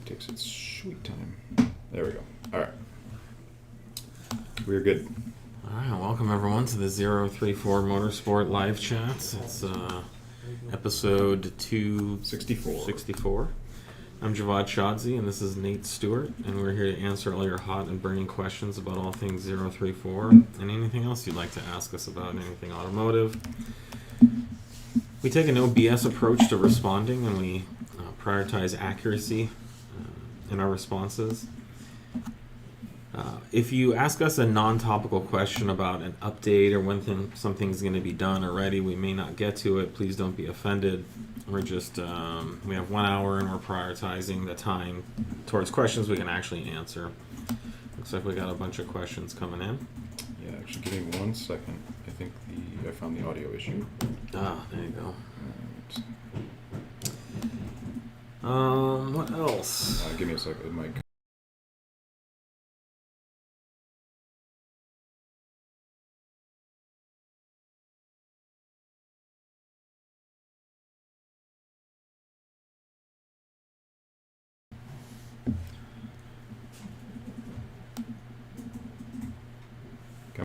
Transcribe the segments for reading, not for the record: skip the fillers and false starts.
takes its sweet time. There we go. All right. We're good. All right, welcome everyone to the 034 Motorsport live chats. It's episode 264. I'm Javad Shadzi, and this is Nate Stewart, and we're here to answer all your hot and burning questions about all things 034 and anything else you'd like to ask us about anything automotive. We take a no BS approach to responding, and we prioritize accuracy in our responses. If you ask us a non-topical question about an update or when something's going to be done already, we may not get to it. Please don't be offended. We're just, we have 1 hour and we're prioritizing the time towards questions we can actually answer. Looks like we got a bunch of questions coming in. Yeah, actually, give me 1 second. I think I found the audio issue. Ah, there you go. What else? Give me a second, Mike.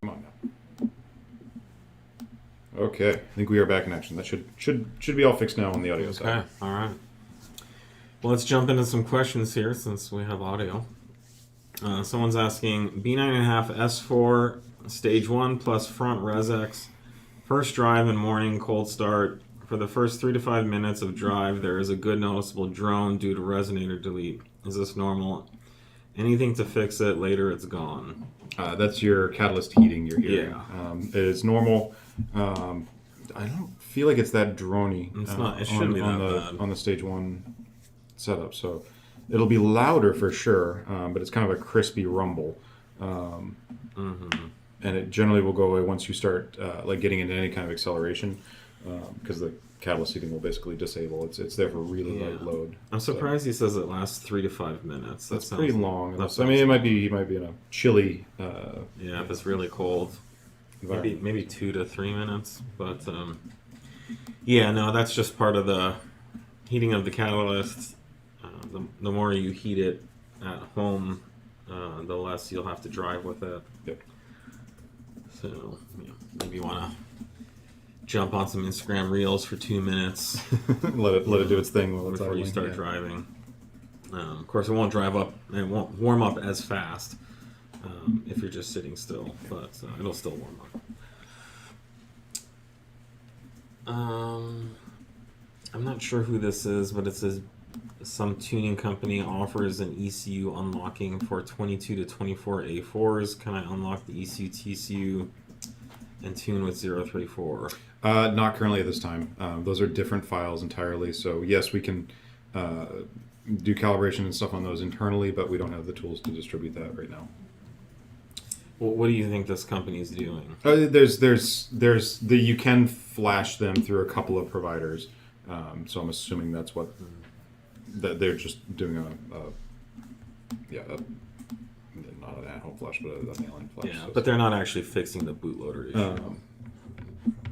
Come on now. Okay, I think we are back in action. That should be all fixed now on the audio side. Okay, all right. Well, let's jump into some questions here since we have audio. Someone's asking, B9.5 S4 Stage 1 plus front ResX, first drive and morning cold start. For the first 3 to 5 minutes of drive, there is a good noticeable drone due to resonator delete. Is this normal? Anything to fix it, later it's gone. That's your catalyst heating you're hearing. Yeah. It is normal. I don't feel like it's that drony. It's not. It shouldn't be that bad on the Stage 1 setup. So it'll be louder for sure, but it's kind of a crispy rumble. And it generally will go away once you start like getting into any kind of acceleration, because the catalyst heating will basically disable. It's there for really light load. I'm surprised he says it lasts 3 to 5 minutes. That's pretty long. I mean, he might be in a chilly. Yeah, if it's really cold, maybe 2 to 3 minutes. But yeah, no, that's just part of the heating of the catalyst. The more you heat it at home, the less you'll have to drive with it. Yep. So maybe you want to jump on some Instagram Reels for 2 minutes. let it do its thing before you start driving. Of course, it won't warm up as fast if you're just sitting still, but it'll still warm up. I'm not sure who this is, but it says some tuning company offers an ECU unlocking for 22 to 24 A4s. Can I unlock the ECU, TCU, and tune with 034? Not currently at this time. Those are different files entirely. So yes, we can do calibration and stuff on those internally, but we don't have the tools to distribute that right now. Well, what do you think this company is doing? You can flash them through a couple of providers. So I'm assuming that's what that they're just doing not an at-home flash, but a mail-in flash. Yeah, but they're not actually fixing the bootloader issue.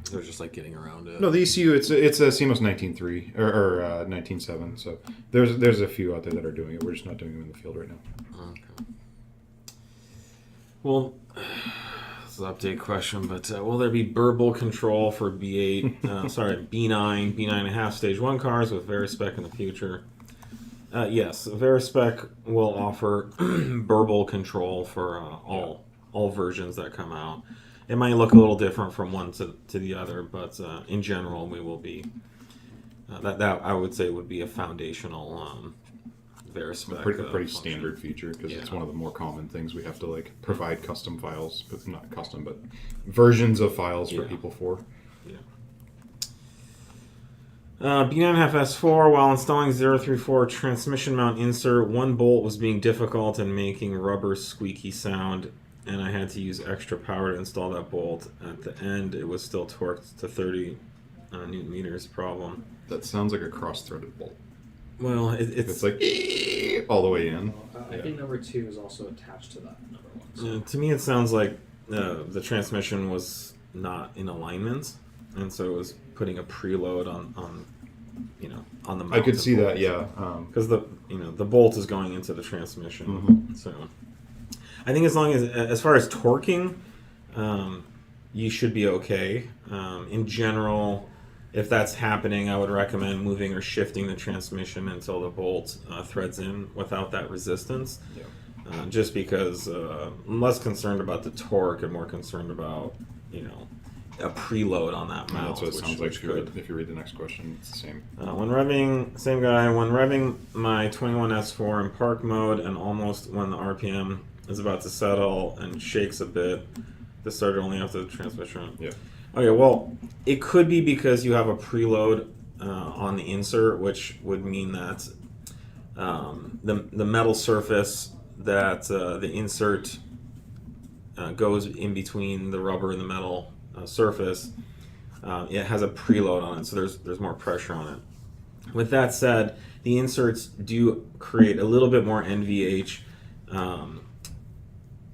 They're just like getting around it. No, the ECU it's a Simos 19.3 or 19.7. So there's a few out there that are doing it. We're just not doing them in the field right now. Okay. Well, this is an update question, but will there be burble control for B9, B9.5 Stage 1 cars with Varispec in the future? Yes, Varispec will offer burble control for all versions that come out. It might look a little different from one to the other, but in general, we will be. That I would say would be a foundational Varispec. Pretty standard feature, because it's one of the more common things we have to like provide custom files, but not custom, but versions of files for people for. Yeah. B9.5 S4, while installing 034 transmission mount insert, one bolt was being difficult and making rubber squeaky sound, and I had to use extra power to install that bolt. At the end, it was still torqued to 30 newton meters problem. That sounds like a cross-threaded bolt. Well, it's like all the way in. I think number 2 is also attached to that number 1. So. To me, it sounds like the transmission was not in alignment, and so it was putting a preload on on the I mounted could see that, bolt. yeah. Because the bolt is going into the transmission. So I think as far as torquing, you should be okay. In general, if that's happening, I would recommend moving or shifting the transmission until the bolt threads in without that resistance. Yeah. Just because I'm less concerned about the torque and more concerned about a preload on that And mount. that's what it sounds like could. if you read the next question. It's the same. When revving, same guy, when revving my 21 S4 in park mode and almost when the RPM is about to settle and shakes a bit, this started only after the transmission. Yeah. Okay, well, it could be because you have a preload on the insert, which would mean that the metal surface that the insert goes in between the rubber and the metal surface, it has a preload on it, so there's more pressure on it. With that said, the inserts do create a little bit more NVH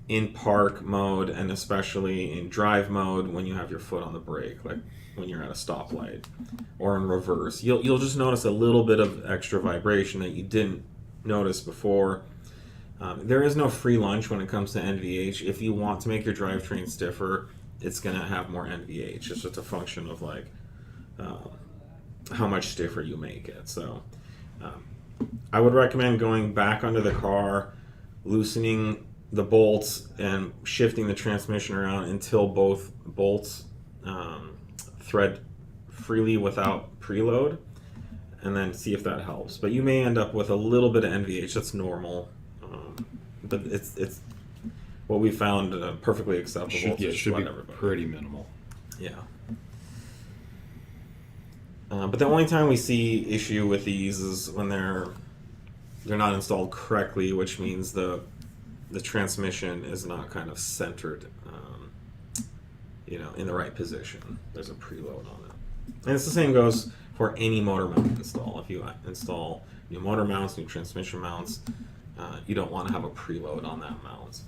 in park mode and especially in drive mode when you have your foot on the brake, like when you're at a stoplight or in reverse. You'll just notice a little bit of extra vibration that you didn't notice before. There is no free lunch when it comes to NVH. If you want to make your drivetrain stiffer, it's going to have more NVH. It's just a function of like how much stiffer you make it. So I would recommend going back under the car, loosening the bolts and shifting the transmission around until both bolts thread freely without preload, and then see if that helps. But you may end up with a little bit of NVH. That's normal, but it's what we found perfectly acceptable. It should be everybody. pretty minimal. Yeah. But the only time we see issue with these is when they're not installed correctly, which means the transmission is not kind of centered, in the right position. There's a preload on it. And it's the same goes for any motor mount install. If you install new motor mounts, new transmission mounts, you don't want to have a preload on that mount.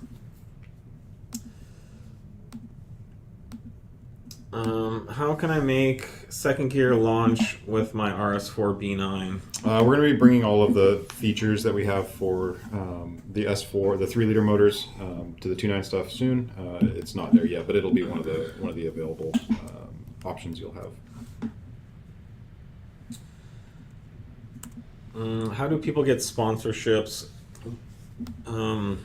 How can I make second gear launch with my RS4 B9? We're going to be bringing all of the features that we have for the S4, the 3-liter motors, to the 2.9 stuff soon. It's not there yet, but it'll be one of the available options you'll have. How do people get sponsorships? Well,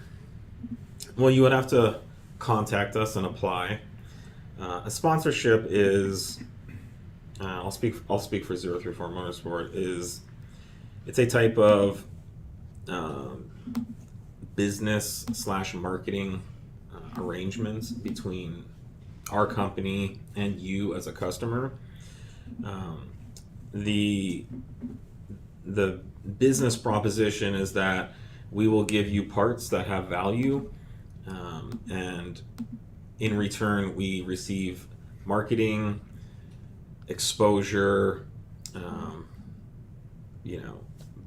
you would have to contact us and apply. A sponsorship is, I'll speak for 034 Motorsport, it's a type of business / marketing arrangements between our company and you as a customer. The business proposition is that we will give you parts that have value, and in return we receive marketing, exposure,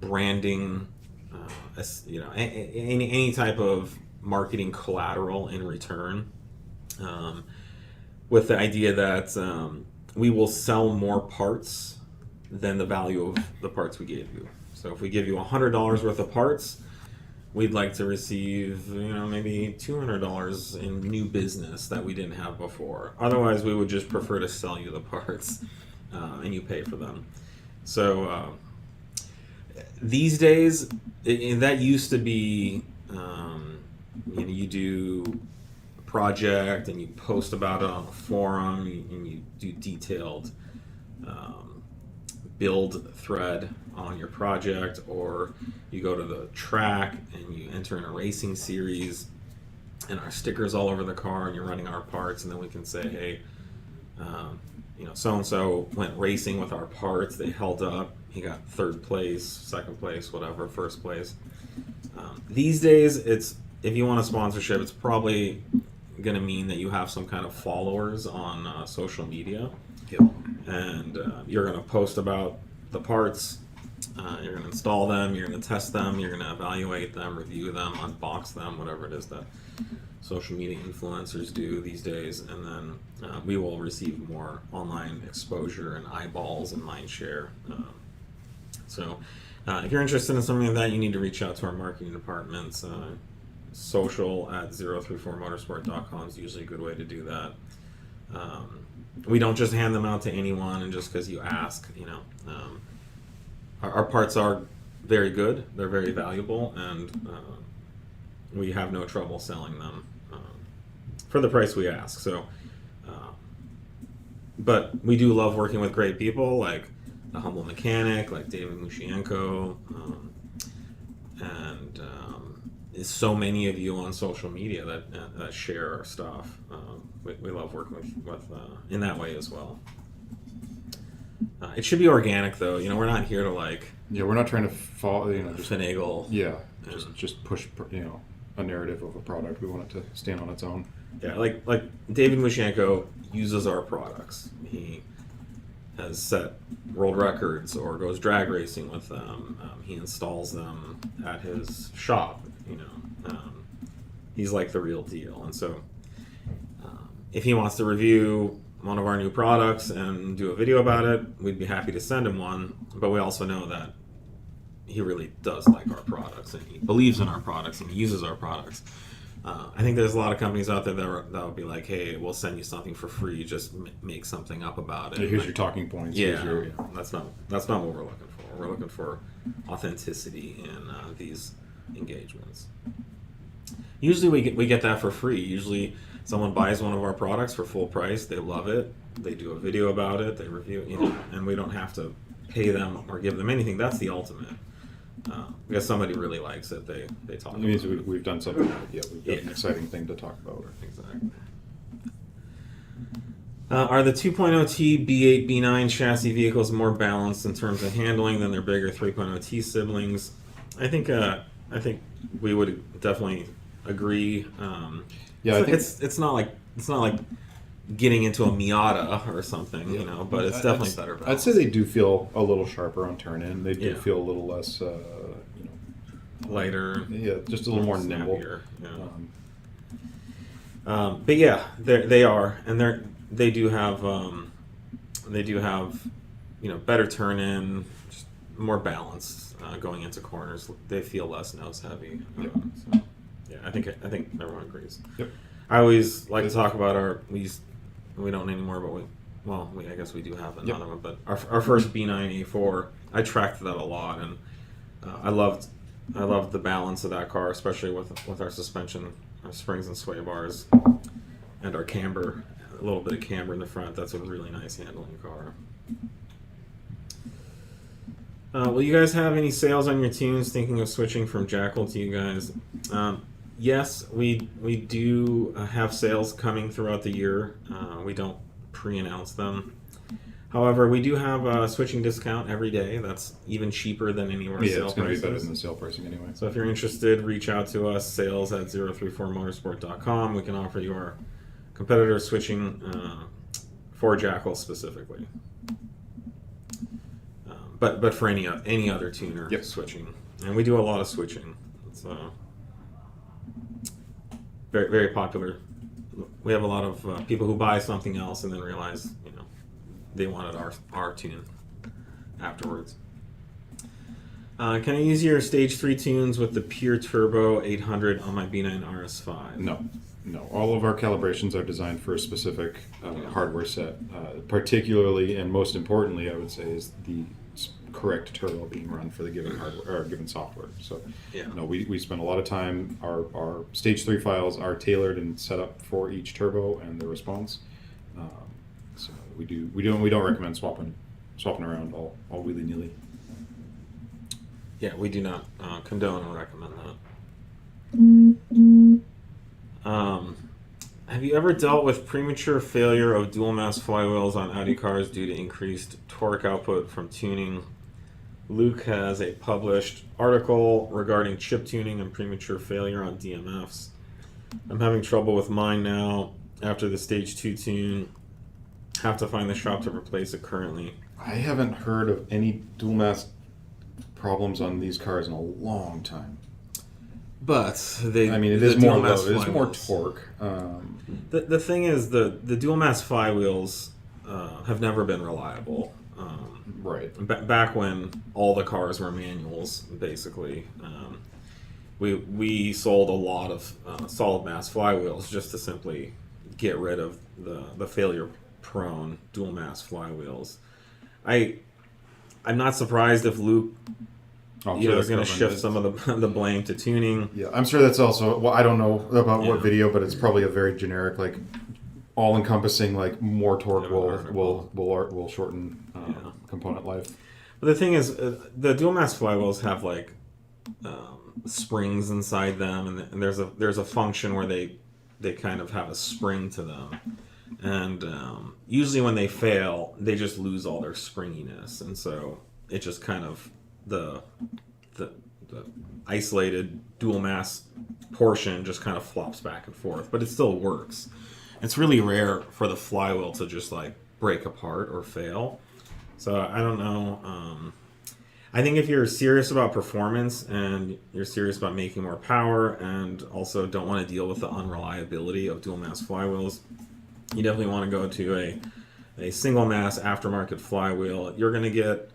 branding, any type of marketing collateral in return, with the idea that we will sell more parts than the value of the parts we gave you. So if we give you $100 worth of parts, we'd like to receive, maybe $200 in new business that we didn't have before. Otherwise, we would just prefer to sell you the parts, and you pay for them. So these days, that used to be, you do a project and you post about it on a forum and you do detailed build thread on your project, or you go to the track and you enter in a racing series and our stickers all over the car and you're running our parts, and then we can say, hey, so-and-so went racing with our parts, they held up, he got third place, second place, whatever, first place. These days, if you want a sponsorship, it's probably going to mean that you have some kind of followers on social media. Yep. And you're going to post about the parts, you're going to install them, you're going to test them, you're going to evaluate them, review them, unbox them, whatever it is that social media influencers do these days, and then we will receive more online exposure and eyeballs and mind share So if you're interested in something like that, you need to reach out to our marketing departments. Social at 034motorsport.com is usually a good way to do that. We don't just hand them out to anyone and just because you ask, you know. Our parts are very good, they're very valuable, and we have no trouble selling them for the price we ask. So, but we do love working with great people like the Humble Mechanic, like David Mushienko, and so many of you on social media that share our stuff. We love working with in that way as well. It should be organic, though. You know, we're not here to like. Yeah, we're not trying to follow. You know, just finagle. Yeah, just push. You know, a narrative of a product. We want it to stand on its own. Yeah, like David Mushienko uses our products. He has set world records or goes drag racing with them. He installs them at his shop. You know, he's like the real deal. And so, if he wants to review one of our new products and do a video about it, we'd be happy to send him one. But we also know that he really does like our products and he believes in our products and he uses our products. I think there's a lot of companies out there that will be like, hey, we'll send you something for free, just make something up about it. Yeah, here's your talking points. Yeah, that's not what we're looking for. We're looking for authenticity in these engagements. Usually we get that for free. Usually someone buys one of our products for full price, they love it, they do a video about it, they review it, you know, and we don't have to pay them or give them anything. That's the ultimate. Because somebody really likes it, they talk about it. It means we've done something right. Yeah, we've got an exciting thing to talk about. Exactly. Are the 2.0T B8 B9 chassis vehicles more balanced in terms of handling than their bigger 3.0T siblings? I think we would definitely agree. Yeah, I think it's not like getting into a Miata or something, you know, but it's definitely better balance. I'd say they do feel a little sharper on turn in. They do feel a little less, lighter. Yeah, just a little more nimble. Yeah. But yeah, they are, and they do have better turn in, just more balanced going into corners. They feel less nose heavy. So, yeah, I think everyone agrees. Yep. I always like to talk about we don't anymore, but I guess we do have another one. But our first B9 A4, I tracked that a lot, and I loved the balance of that car, especially with our suspension, our springs and sway bars, and our camber, a little bit of camber in the front. That's a really nice handling car. Will you guys have any sales on your tunes? Thinking of switching from Jackal to you guys? Yes, we do have sales coming throughout the year. We don't pre-announce them. However, we do have a switching discount every day. That's even cheaper than any of our sale prices. Yeah, it's going to be better than the sale pricing anyway. So if you're interested, reach out to us, sales at 034motorsport.com. We can offer you our competitor switching for Jackal specifically. But for any other tuner switching. And we do a lot of switching. It's very, very popular. We have a lot of people who buy something else and then realize, they wanted our tune afterwards. Can I use your Stage 3 tunes with the pure turbo 800 on my B9 RS5? No. All of our calibrations are designed for a specific hardware set. Particularly, and most importantly, I would say, is the correct turbo being run for the given hardware or given software. So, we spend a lot of time. Our Stage 3 files are tailored and set up for each turbo and the response. So we don't recommend swapping around all willy nilly. Yeah, we do not condone or recommend that. Have you ever dealt with premature failure of dual mass flywheels on Audi cars due to increased torque output from tuning? Luke has a published article regarding chip tuning and premature failure on DMFs. I'm having trouble with mine now after the Stage 2 tune. Have to find the shop to replace it currently. I haven't heard of any dual mass problems on these cars in a long time. But it is more load. It is more torque. The thing is, the dual mass flywheels have never been reliable. Right. Back when all the cars were manuals, basically. We sold a lot of solid mass flywheels just to simply get rid of the failure prone dual mass flywheels. I'm not surprised if Luke is going to shift some of the blame to tuning. Yeah, I'm sure that's also, well, I don't know about what video, but it's probably a very generic, like, all-encompassing, like, more torque will shorten component life. But the thing is, the dual mass flywheels have like springs inside them, and there's a function where they kind of have a spring to them, and usually when they fail, they just lose all their springiness, and so it just kind of the isolated dual mass portion just kind of flops back and forth, but it still works. It's really rare for the flywheel to just like break apart or fail. So I don't know. I think if you're serious about performance and you're serious about making more power and also don't want to deal with the unreliability of dual mass flywheels, you definitely want to go to a single mass aftermarket flywheel. You're going to get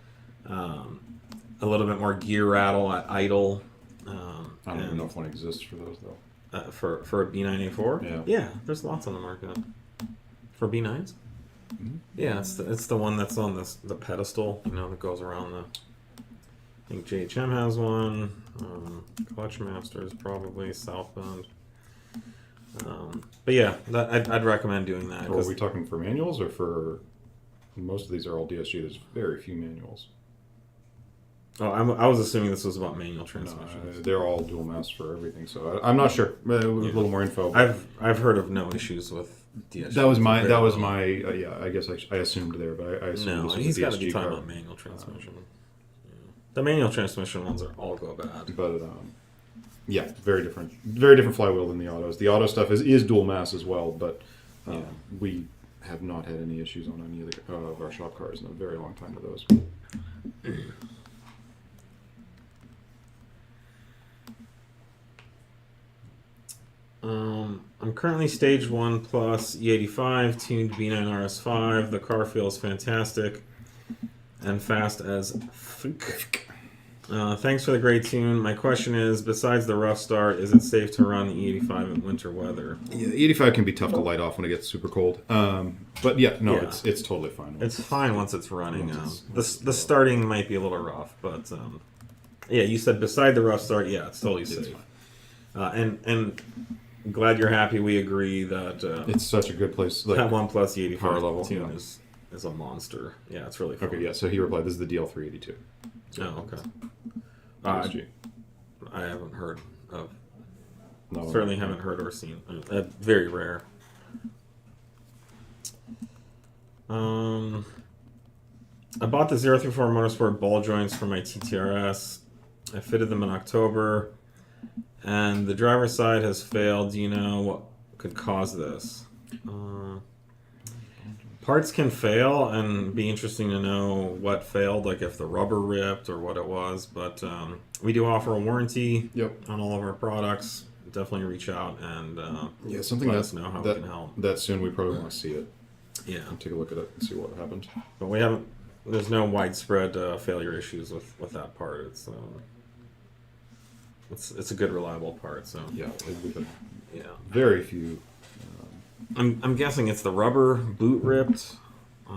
a little bit more gear rattle at idle. I don't even know if one exists for those though. For a B9 A4? Yeah, there's lots on the market. For B9s? Mm-hmm. Yeah, it's the one that's on the pedestal, that goes around the... I think JHM has one. Clutch Masters probably, Southbound. But yeah, I'd recommend doing that. Are we talking for manuals or for... Most of these are all DSG. There's very few manuals. Oh, I was assuming this was about manual transmissions. No, they're all dual mass for everything, so I'm not sure. A little more info. I've heard of no issues with DSG. That was my I guess I assumed there, but I assumed this was he's got to DSG be talking car. about manual transmission. The manual transmission ones all go bad. But very different flywheel than the autos. The auto stuff is dual mass as well, but we have not had any issues on any of our shop cars in a very long time with those. I'm currently stage 1 plus E85 tuned B9 RS5. The car feels fantastic and fast as fuck. Thanks for the great tune. My question is, besides the rough start, is it safe to run the E85 in winter weather? Yeah, E85 can be tough to light off when it gets super cold. But it's totally fine. It's fine once it's running. The starting might be a little rough, but you said beside the rough start, it's totally safe. And glad you're happy. We agree that it's such a good place. Like, that one plus E85 power level tune is a monster. Yeah, it's really fun. Okay, yeah. So he replied, "This is the DL382." Oh, okay. I haven't heard of. No, certainly haven't heard or seen. Very rare. I bought the 034 Motorsport ball joints for my TTRS. I fitted them in October, and the driver's side has failed. Do you know what could cause this? Parts can fail, and be interesting to know what failed, like if the rubber ripped or what it was. But we do offer a warranty on all of our products. Definitely reach out and something let us know how we can help. That soon we probably want to see it. Yeah, and take a look at it and see what happened. But we haven't. There's no widespread failure issues with that part. It's a good reliable part. So very few. I'm guessing it's the rubber boot ripped. A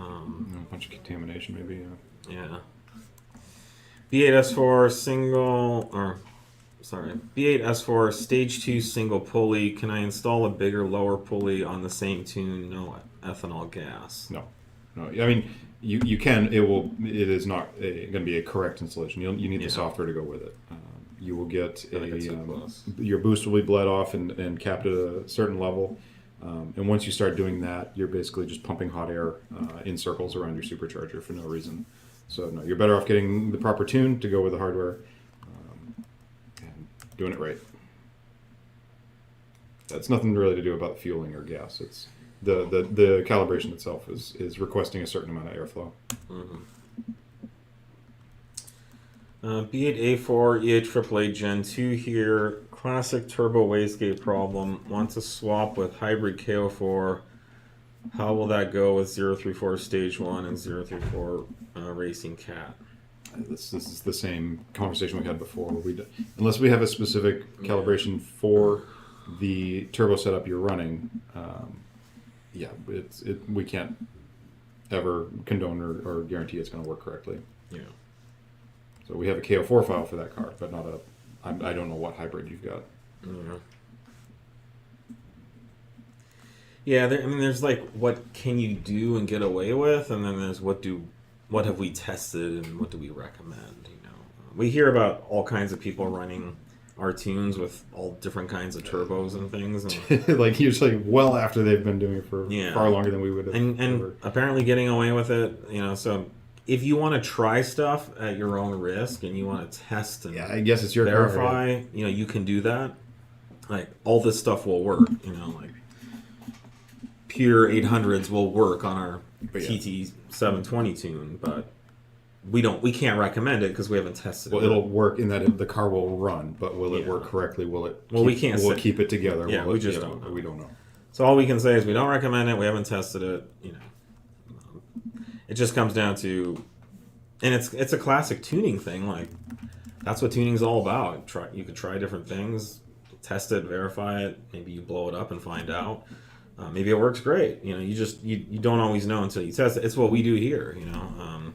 bunch of contamination, maybe. Yeah. B8 S4 B8 S4 Stage 2 single pulley. Can I install a bigger lower pulley on the same tune? No ethanol gas. No. I mean, you can. It is not going to be a correct installation. You need the software to go with it. You will get your boost will be bled off and capped at a certain level. And once you start doing that, you're basically just pumping hot air in circles around your supercharger for no reason. So no, you're better off getting the proper tune to go with the hardware and doing it right. That's nothing really to do about fueling or gas. It's the calibration itself is requesting a certain amount of airflow. Mm-hmm. B9 A4 EA888 Gen 2 here. Classic turbo wastegate problem. Want to swap with hybrid KO4 How will that go with 034 Stage 1 and 034 Racing Cat? This is the same conversation we had before. Unless we have a specific calibration for the turbo setup you're running, we can't ever condone or guarantee it's going to work correctly. Yeah. So we have a KO4 file for that car, but not a. I don't know what hybrid you've got. Yeah, there's like what can you do and get away with, and then there's what have we tested and what do we recommend. You know, we hear about all kinds of people running our tunes with all different kinds of turbos and things, and like usually well after they've been doing it for Yeah. far longer than we would have. and apparently getting away with it. You know, so if you want to try stuff at your own risk and you want to test and I guess it's your car. verify, you know, you can do that. Like all this stuff will work. You know, like pure 800s will work on our TT 720 tune, but we can't recommend it because we haven't tested it. Well, it'll work in that the car will run, but will it work correctly? Will it? We can't. Will it keep it together? Yeah, will we it, just don't know. We don't know. So all we can say is we don't recommend it. We haven't tested it. You know, it just comes down to, and it's a classic tuning thing. Like that's what tuning's all about. You could try different things, test it, verify it. Maybe you blow it up and find out. Maybe it works great. You know, you don't always know until you test it. It's what we do here. You know,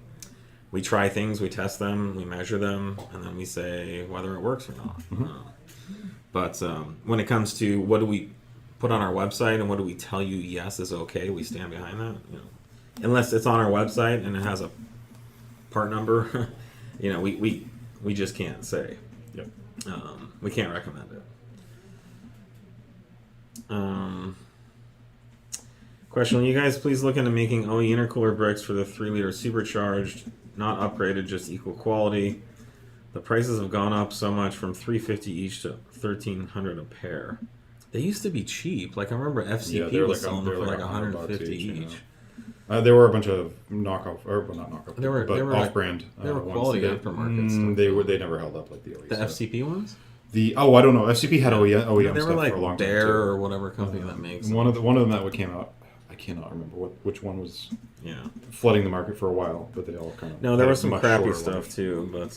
we try things, we test them, we measure them, and then we say whether it works or not. But when it comes to what do we put on our website and what do we tell you yes is okay, we stand behind that. You know, unless it's on our website and it has a part number, you know, we just can't say. Yep. We can't recommend it. Question: will you guys please look into making OE intercooler bricks for the 3-liter supercharged, not upgraded, just equal quality? The prices have gone up so much from $350 each to $1,300 a pair. They used to be cheap. Like I remember FCP was selling them for like $150 each. There were a bunch of knockoff, or well, not knockoff, They were off-brand. They were ones quality that- aftermarket stuff. They never held up like the OE. The stuff. FCP ones? I don't know. FCP had OEM They stuff were like for a long Bear time too. or whatever company that makes them. One of them that came out. I cannot remember which one was Yeah. flooding the market for a while, but they all kind of. No, there had was some much crappy shorter stuff life. too, but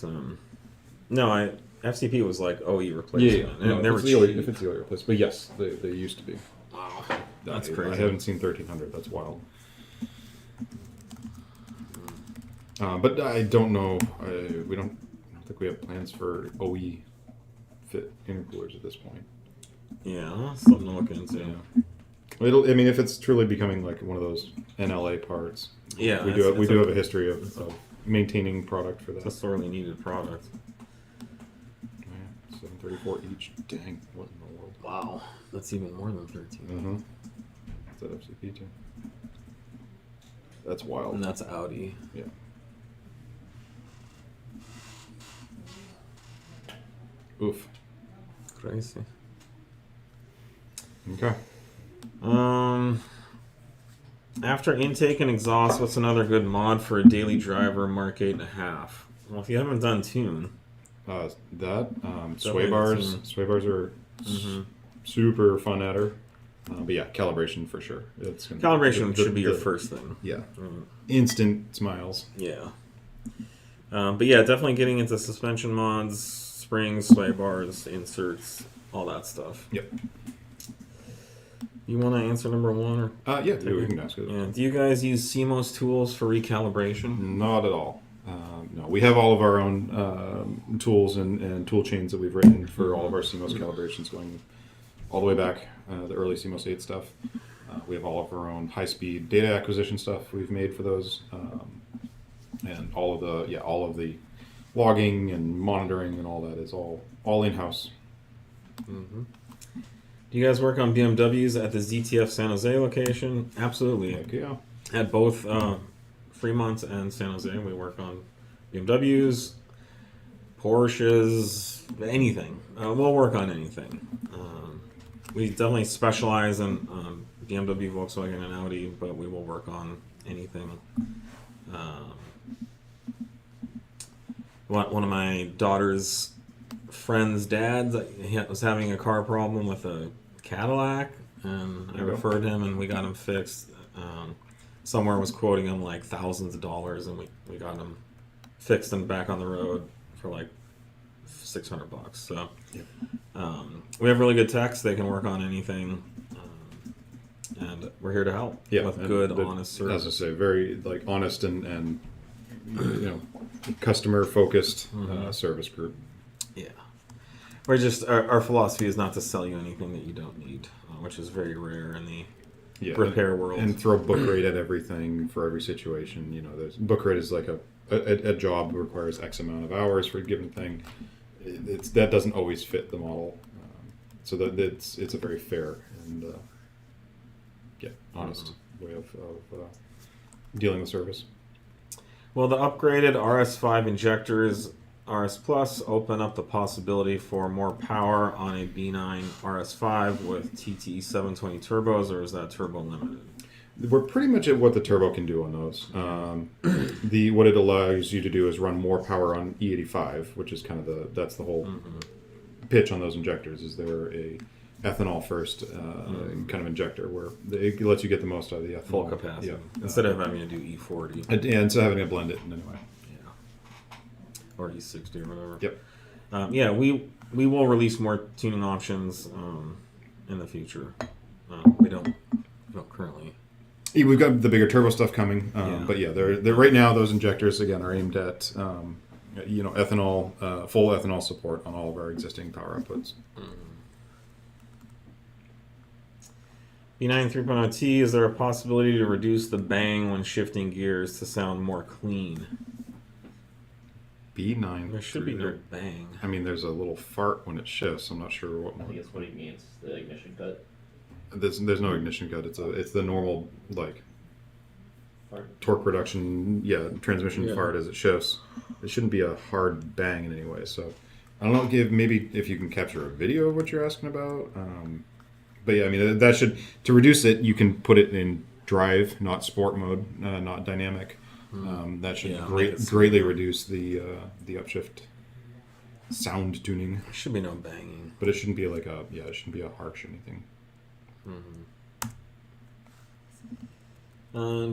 FCP was like OE replacement. Yeah, and they were if it's cheap. the OE replacement, but yes, they used to be. Wow, that's I crazy. haven't seen 1300. That's wild. But I don't know. I don't think we have plans for OE fit intercoolers at this point. Yeah, something to look into. Yeah. I mean, if it's truly becoming like one of those NLA parts, Yeah, we do have a history of maintaining product for It's a that. sorely needed product. Yeah, 734 each. Dang, what in the world? Wow, that's even more than 13. Is that FCP too? That's wild. And that's Audi. Yeah. Oof. Crazy. Okay. After intake and exhaust, what's another good mod for a daily driver Mark 8.5? Well, if you haven't done tune, Sway bars. tune. Sway bars are super fun at her. But yeah, calibration for sure. calibration should be your first thing. Yeah. Instant smiles. Yeah. But yeah, definitely getting into suspension mods, springs, sway bars, inserts, all that stuff. Yep. You want to answer number one? Or Yeah, we can ask it. yeah. Do you guys use Simos tools for recalibration? Not at all. No, we have all of our own tools and tool chains that we've written for all of our CMOS calibrations going all the way back, the early CMOS 8 stuff. We have all of our own high-speed data acquisition stuff we've made for those, and all of the logging and monitoring and all that is all in-house. Mm-hmm. Do you guys work on BMWs at the ZTF San Jose location? Absolutely. Heck yeah. At both Fremont and San Jose, we work on BMWs, Porsches, anything. We'll work on anything. We definitely specialize in BMW, Volkswagen, and Audi, but we will work on anything. One of my daughter's friend's dad, he was having a car problem with a Cadillac, and I referred him, and we got him fixed. Somewhere was quoting them like thousands of dollars, and we got them fixed and back on the road for like $600. So we have really good techs. They can work on anything, and we're here to help with good, honest service. As I say, very like honest and customer focused service group. Yeah, we're just our philosophy is not to sell you anything that you don't need, which is very rare in the repair world. And throw book rate at everything for every situation. There's book rate is like a job requires X amount of hours for a given thing. That doesn't always fit the model, so that it's a very fair and honest way of dealing with service. Well, the upgraded RS5 injectors RS Plus open up the possibility for more power on a B9 RS5 with TTE 720 turbos, or is that turbo limited? We're pretty much at what the turbo can do on those. What it allows you to do is run more power on E85, which is kind of that's the whole pitch on those injectors. Is they're a ethanol first kind of injector where it lets you get the most out of the ethanol. Full capacity. Instead of having to do E40. And instead of having to blend it in any way. Yeah. Or E60 or whatever. Yep. We will release more tuning options in the future. We don't currently. Yeah, we've got the bigger turbo stuff coming, but they're right now. Those injectors again are aimed at ethanol, full ethanol support on all of our existing power outputs. B9 3.0T, is there a possibility to reduce the bang when shifting gears to sound more clean? B9. There should be no bang. I mean, there's a little fart when it shifts. I'm not sure what. I think it's what he means. The ignition cut. There's no ignition cut. It's the normal Fart. torque reduction, transmission fart as it shifts. It shouldn't be a hard bang in any way. So I don't know. Maybe if you can capture a video of what you're asking about. But yeah, I mean that should to reduce it. You can put it in drive, not sport mode, not dynamic. That should greatly reduce the upshift sound tuning. There should be no banging. But it shouldn't be it shouldn't be a harsh anything.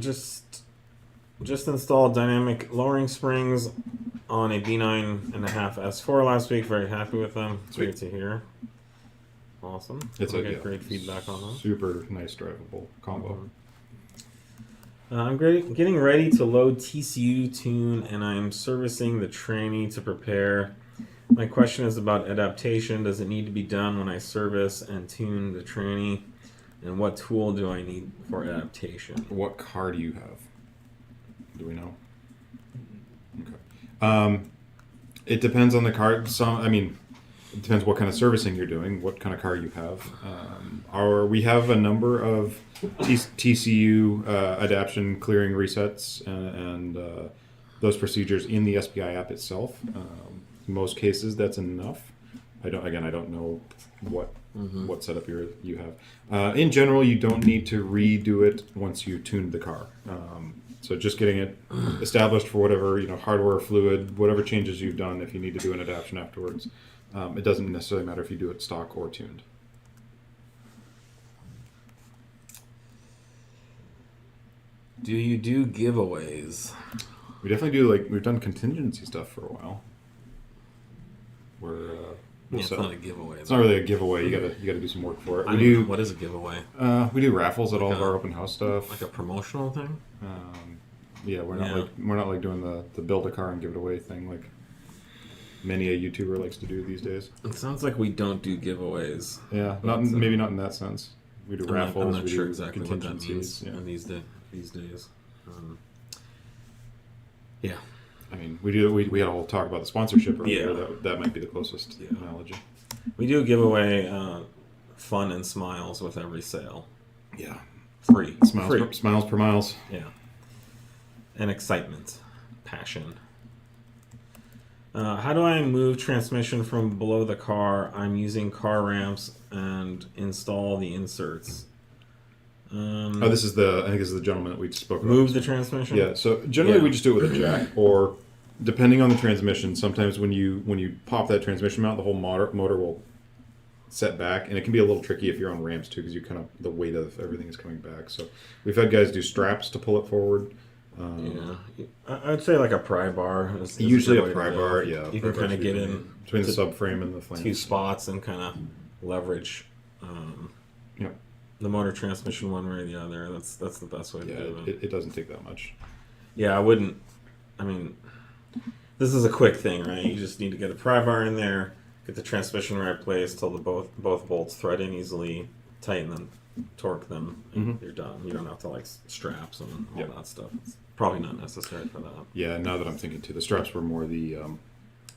Just installed dynamic lowering springs on a B9.5 S4 last week. Very happy with them. It's great to hear. Awesome. It's great feedback on them. Super nice drivable combo. I'm getting ready to load TCU tune, and I'm servicing the tranny to prepare. My question is about adaptation. Does it need to be done when I service and tune the tranny? And what tool do I need for adaptation? What car do you have? Do we know? Okay. It depends on the car. It depends what kind of servicing you're doing, what kind of car you have. We have a number of TCU adaptation clearing resets and those procedures in the SPI app itself. In most cases, that's enough. I don't know what setup you have. In general, you don't need to redo it once you tuned the car. So just getting it established for whatever hardware, fluid, whatever changes you've done. If you need to do an adaptation afterwards. It doesn't necessarily matter if you do it stock or tuned. Do you do giveaways? We definitely do. We've done contingency stuff for a while. It's not a giveaway. It's not really a giveaway. You gotta do some work for it. What is a giveaway? We do raffles at all of our open house stuff. Like a promotional thing. We're not doing the build a car and give it away thing like many a YouTuber likes to do these days. It sounds like we don't do giveaways. Yeah, maybe not in that sense. We do raffles. I'm not sure exactly what that means in these days. I mean, we had a whole talk about the sponsorship earlier. That might be the closest analogy. We do give away fun and smiles with every sale. Yeah. Free. Smiles per miles. Yeah. And excitement. Passion. How do I move transmission from below the car? I'm using car ramps and install the inserts. I think this is the gentleman that we spoke about. Move the transmission? Yeah, so generally we just do it with a jack, or depending on the transmission, sometimes when you pop that transmission mount, the whole motor will set back, and it can be a little tricky if you're on ramps too, because you kind of the weight of everything is coming back. So we've had guys do straps to pull it forward. I'd say like a pry bar. Is Usually good a way to pry go. bar, yeah. You can kind of get in between the to subframe and the flange. 2 spots and kind of leverage Yep. the motor transmission one way or the other. That's the best way to do it. It doesn't take that much. Yeah, I wouldn't. I mean, this is a quick thing, right? You just need to get a pry bar in there, get the transmission right place till the both bolts thread in easily, tighten them, torque them, and you're done. You don't have to like straps and all that stuff. It's probably not necessary for that. Yeah, now that I'm thinking too, the straps were more the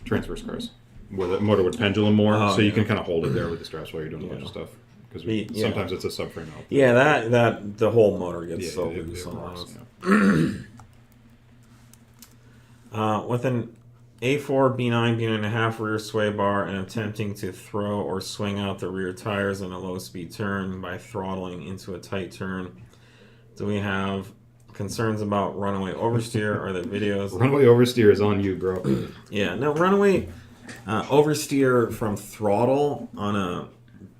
transverse cars, where the motor would pendulum more, so you can kind of hold it there with the straps while you're doing a bunch of stuff. Because sometimes it's a subframe out. Yeah, that the whole motor gets so it loose on rocks, those. With an A4 B9 B9.5 rear sway bar and attempting to throw or swing out the rear tires in a low-speed turn by throttling into a tight turn, do we have concerns about runaway oversteer? Or the videos? Runaway oversteer is on you, bro. Yeah, no, runaway oversteer from throttle on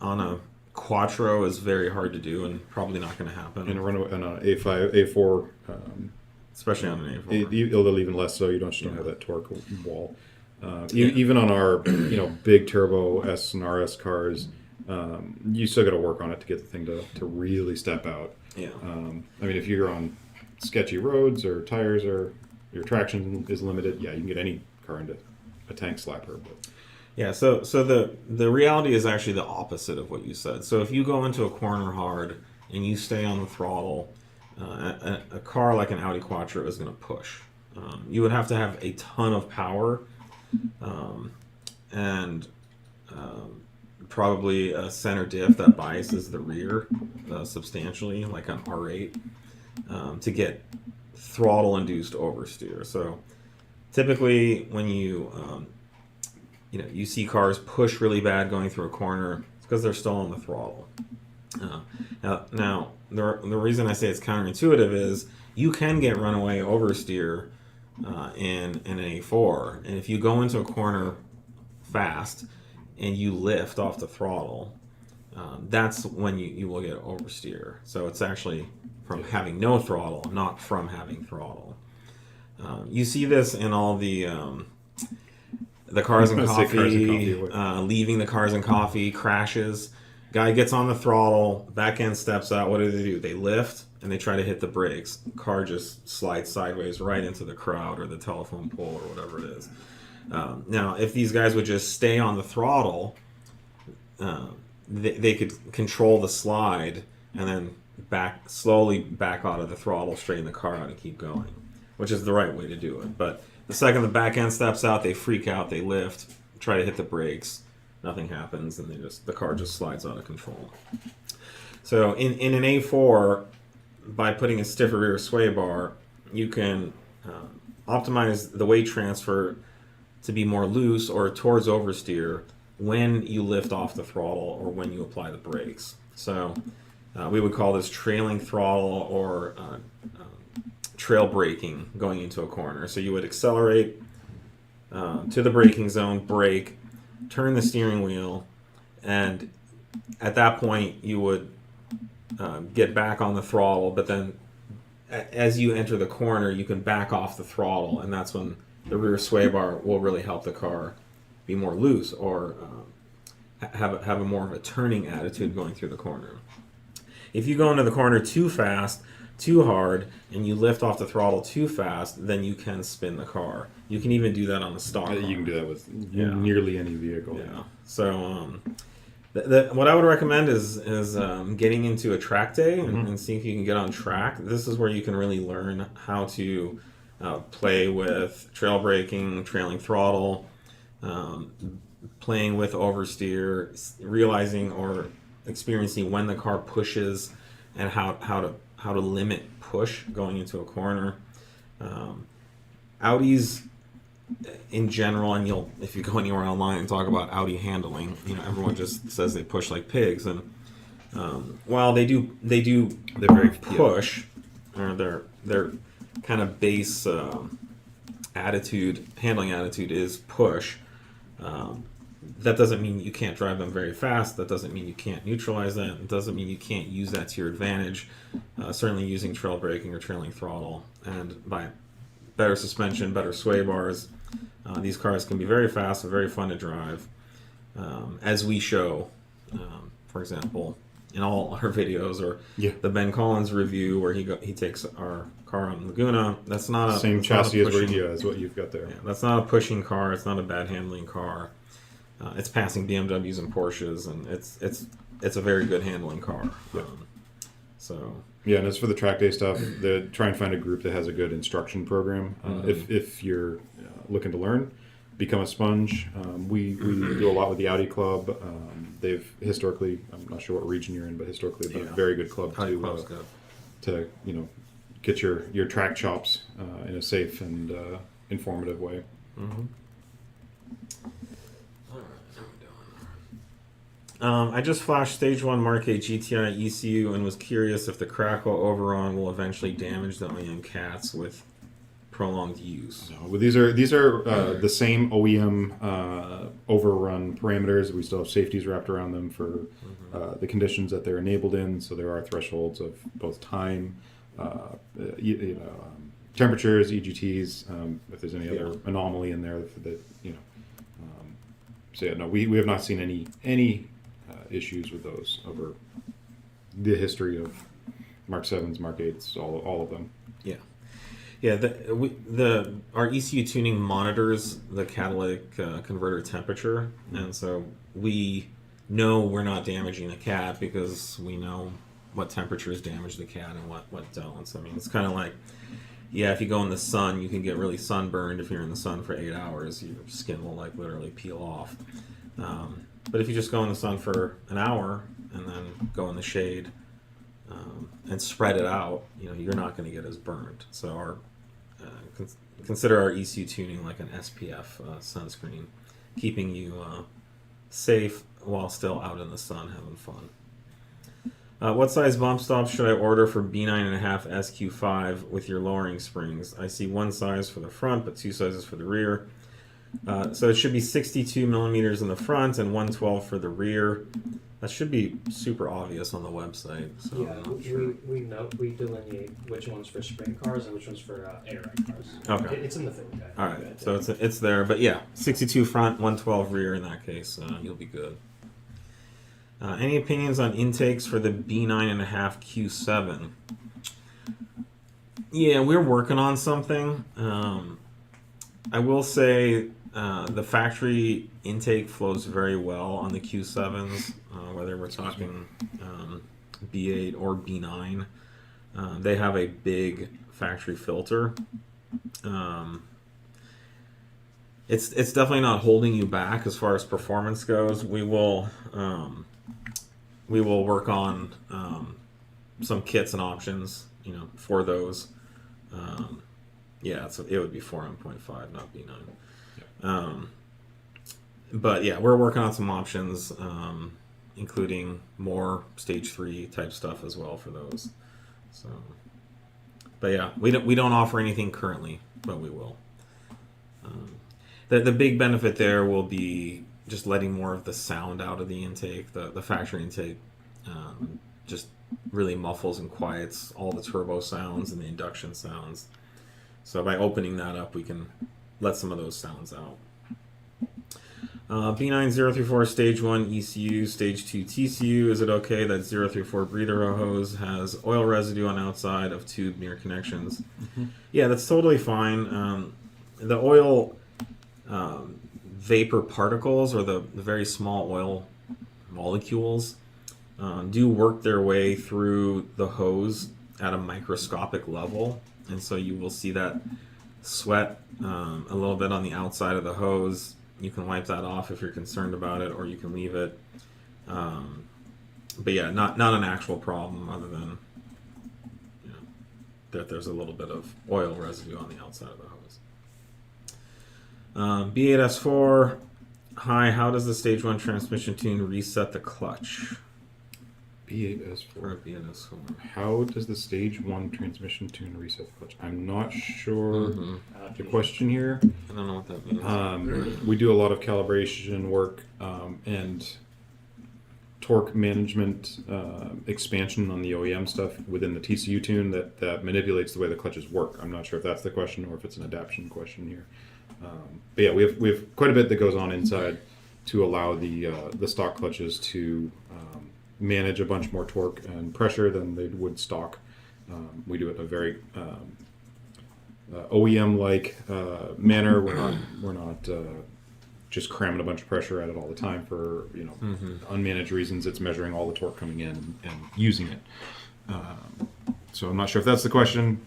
a quattro is very hard to do and probably not going to happen. And a runaway on an A4. Especially on an A4. It'll even less so. You don't have that torque wall. Even on our big turbo S and RS cars, you still got to work on it to get the thing to really step out. Yeah. I mean, if you're on sketchy roads or tires or your traction is limited, you can get any car into a tank slapper. But Yeah, so the reality is actually the opposite of what you said. So if you go into a corner hard and you stay on the throttle, a car like an Audi Quattro is going to push. You would have to have a ton of power and probably a center diff that biases the rear substantially, like an R8, to get throttle-induced oversteer. So typically when you see cars push really bad going through a corner, it's because they're still on the throttle. Now the reason I say it's counterintuitive is you can get runaway oversteer in an A4, and if you go into a corner fast and you lift off the throttle, that's when you will get oversteer. So it's actually from having no throttle, not from having throttle. You see this in all the cars and coffee, leaving the cars and coffee, crashes. Guy gets on the throttle, back end steps out. What do? They lift and they try to hit the brakes. Car just slides sideways right into the crowd or the telephone pole or whatever it is. Now, if these guys would just stay on the throttle, they could control the slide and then slowly back out of the throttle, straighten the car out, and keep going, which is the right way to do it. But the second the back end steps out, they freak out, they lift, try to hit the brakes, nothing happens, and the car just slides out of control. So in an A4, by putting a stiffer rear sway bar, you can optimize the weight transfer to be more loose or towards oversteer when you lift off the throttle or when you apply the brakes. So we would call this trailing throttle or trail braking going into a corner. So you would accelerate to the braking zone, brake, turn the steering wheel, and at that point you would get back on the throttle, but then as you enter the corner you can back off the throttle, and that's when the rear sway bar will really help the car be more loose or have a more of a turning attitude going through the corner. If you go into the corner too fast, too hard, and you lift off the throttle too fast, then you can spin the car. You can even do that on a stock car. You can do that with nearly any vehicle. Yeah. So what I would recommend is getting into a track day and see if you can get on track. This is where you can really learn how to play with trail braking, trailing throttle, playing with oversteer, realizing or experiencing when the car pushes and how to limit push going into a corner. Audis in general, and if you go anywhere online and talk about Audi handling, everyone just says they push like pigs, and while they're very push, or their kind of base handling attitude is push. that doesn't mean you can't drive them very fast. That doesn't mean you can't neutralize that. It doesn't mean you can't use that to your advantage. Certainly using trail braking or trailing throttle. And by better suspension, better sway bars, these cars can be very fast and very fun to drive. As we show, for example, in all our videos, or the Ben Collins review where he takes our car on Laguna. That's not a same that's not a chassis pushing- as what you've got there. Yeah, that's not a pushing car. It's not a bad handling car. It's passing BMWs and Porsches, and it's a very good handling car. Yep. So Yeah, and as for the track day stuff, try and find a group that has a good instruction program. If you're looking to learn, become a sponge. We do a lot with the Audi Club. They've historically, I'm not sure what region you're in, but historically they've been a very good club Audi Club's good. to get your track chops in a safe and informative way. Mm-hmm. I just flashed Stage 1 MK8 GTI ECU and was curious if the crackle overrun will eventually damage the OEM cats with prolonged use. No, well, these are the same OEM overrun parameters. We still have safeties wrapped around them for the conditions that they're enabled in. So there are thresholds of both time, temperatures, EGTs. If there's any other anomaly in there, that so yeah, no, we have not seen any issues with those over the history of Mark 7s, Mark 8s, all of them. Yeah. Yeah, our ECU tuning monitors the catalytic converter temperature, and so we know we're not damaging the cat because we know what temperatures damage the cat and what don't. So, I mean, it's kind of like, if you go in the sun, you can get really sunburned. If you're in the sun for 8 hours, your skin will literally peel off. But if you just go in the sun for an hour and then go in the shade and spread it out, you're not going to get as burned. So consider our ECU tuning like an SPF sunscreen, keeping you safe while still out in the sun having fun. What size bump stops should I order for B9.5 SQ5 with your lowering springs? I see one size for the front, but two sizes for the rear. So it should be 62 millimeters in the front and 112 for the rear. That should be super obvious on the website. So Yeah, I'm not sure. we delineate which ones for spring cars and which ones for ARAC cars. Okay. It's in the film guide. All right, so it's there, but 62 front, 112 rear. In that case, you'll be good. Any opinions on intakes for the B9.5 Q7? Yeah, we're working on something. I will say the factory intake flows very well on the Q7s, whether we're talking B8 or B9. They have a big factory filter. It's definitely not holding you back as far as performance goes. We will work on some kits and options, for those. It would be 4M.5, not B9. But we're working on some options, including more Stage 3 type stuff as well for those. So, but we don't offer anything currently, but we will. The big benefit there will be just letting more of the sound out of the intake. The factory intake just really muffles and quiets all the turbo sounds and the induction sounds. So by opening that up, we can let some of those sounds out. B9 034 Stage 1 ECU, Stage 2 TCU. Is it okay that 034 breather hose has oil residue on outside of tube near connections? Mm-hmm. Yeah, that's totally fine. The oil vapor particles, or the very small oil molecules, do work their way through the hose at a microscopic level. And so you will see that sweat a little bit on the outside of the hose. You can wipe that off if you're concerned about it, or you can leave it. But not an actual problem, other than that there's a little bit of oil residue on the outside of the hose. B9 S4. Hi, how does the Stage 1 transmission tune reset the clutch? B8 for a S4. B9 How does the stage 1 transmission tune reset the clutch? I'm not sure Mm-hmm. the question here. I don't know what that means. We do a lot of calibration work and torque management expansion on the OEM stuff within the TCU tune that manipulates the way the clutches work. I'm not sure if that's the question or if it's an adaptation question here. But yeah, we have quite a bit that goes on inside to allow the stock clutches to manage a bunch more torque and pressure than they would stock. We do it in a very OEM-like manner. We're not just cramming a bunch of pressure at it all the time for unmanaged reasons. It's measuring all the torque coming in and using it. So I'm not sure if that's the question.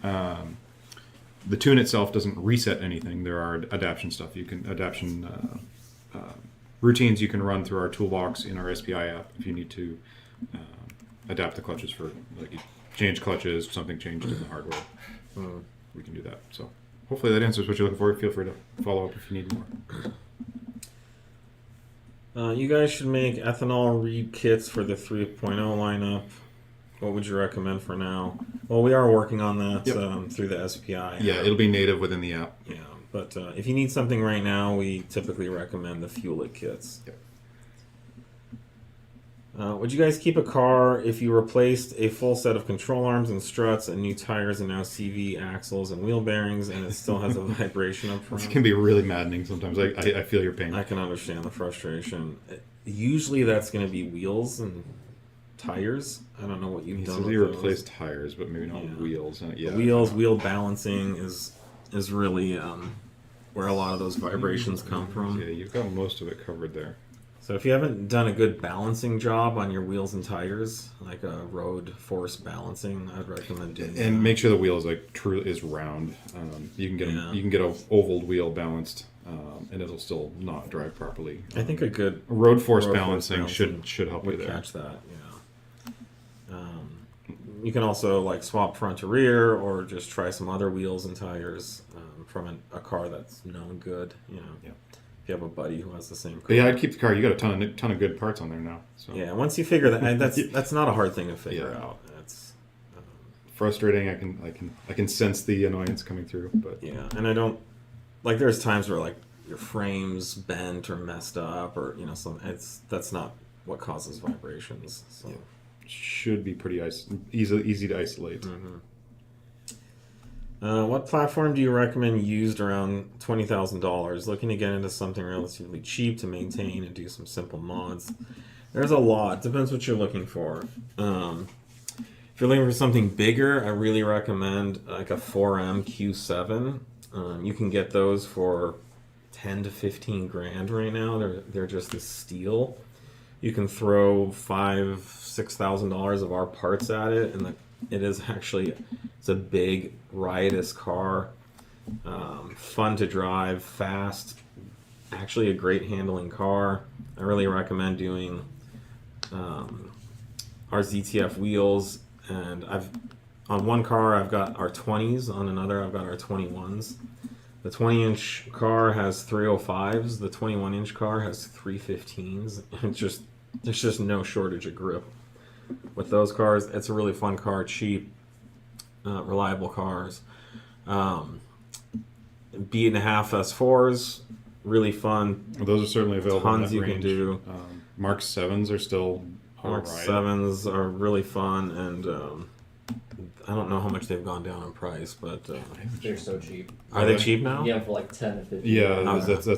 The tune itself doesn't reset anything. There are adaptation stuff. Routines you can run through our toolbox in our SPI app if you need to adapt the clutches for, like, you change clutches, something changed in the hardware. We can do that. So hopefully that answers what you're looking for. Feel free to follow up if you need more. You guys should make ethanol read kits for the 3.0 lineup. What would you recommend for now? Well, we are working on that through the SPI. Yeah, it'll be native within the app. Yeah, but if you need something right now, we typically recommend the Fuel It kits. Yep. Would you guys keep a car if you replaced a full set of control arms and struts and new tires and now CV axles and wheel bearings and it still has a vibration up front? It can be really maddening sometimes. I feel your pain. I can understand the frustration. Usually that's going to be wheels and tires. I don't know what you've done with you those. replace tires, but maybe not wheels. Wheel balancing is really where a lot of those vibrations come from. Yeah, you've got most of it covered there. So if you haven't done a good balancing job on your wheels and tires, like a road force balancing, I'd recommend doing that. And make sure the wheel is round. You can get a oval wheel balanced, and it'll still not drive properly. I think a good road force balancing should help you would there. catch that. You can also like swap front to rear, or just try some other wheels and tires from a car that's known good. Yeah. If you have a buddy who has the same car. But yeah, I'd keep the car. You got a ton of good parts on there now. So. Yeah, once you figure that, that's not a hard thing to figure out. It's frustrating. I can sense the annoyance coming through, but yeah, and I don't like. There's times where like your frame's bent or messed up, or that's not what causes vibrations. So. Yeah. Should be pretty easy to isolate. Mm-hmm. What platform do you recommend used around $20,000? Looking to get into something relatively cheap to maintain and do some simple mods. There's a lot. Depends what you're looking for. If you're looking for something bigger, I really recommend like a 4M Q7. You can get those for 10 to 15 grand right now. They're just a steal. You can throw $5,000-$6,000 of our parts at it, and it's a big, riotous car. Fun to drive, fast. Actually, a great handling car. I really recommend doing our ZTF wheels. And on one car I've got our 20s, on another I've got our 21s. The 20-inch car has 305s. The 21-inch car has 315s. There's just no shortage of grip with those cars. It's a really fun car, cheap, reliable cars. B9.5 S4s, really fun. Well, those are certainly available. Tons in you that can range. do. Mark 7s are still Mark 7s are really fun, and I don't know how much they've gone down in price, but They're so cheap. are they cheap now? Yeah, for like 10 to 15. Yeah,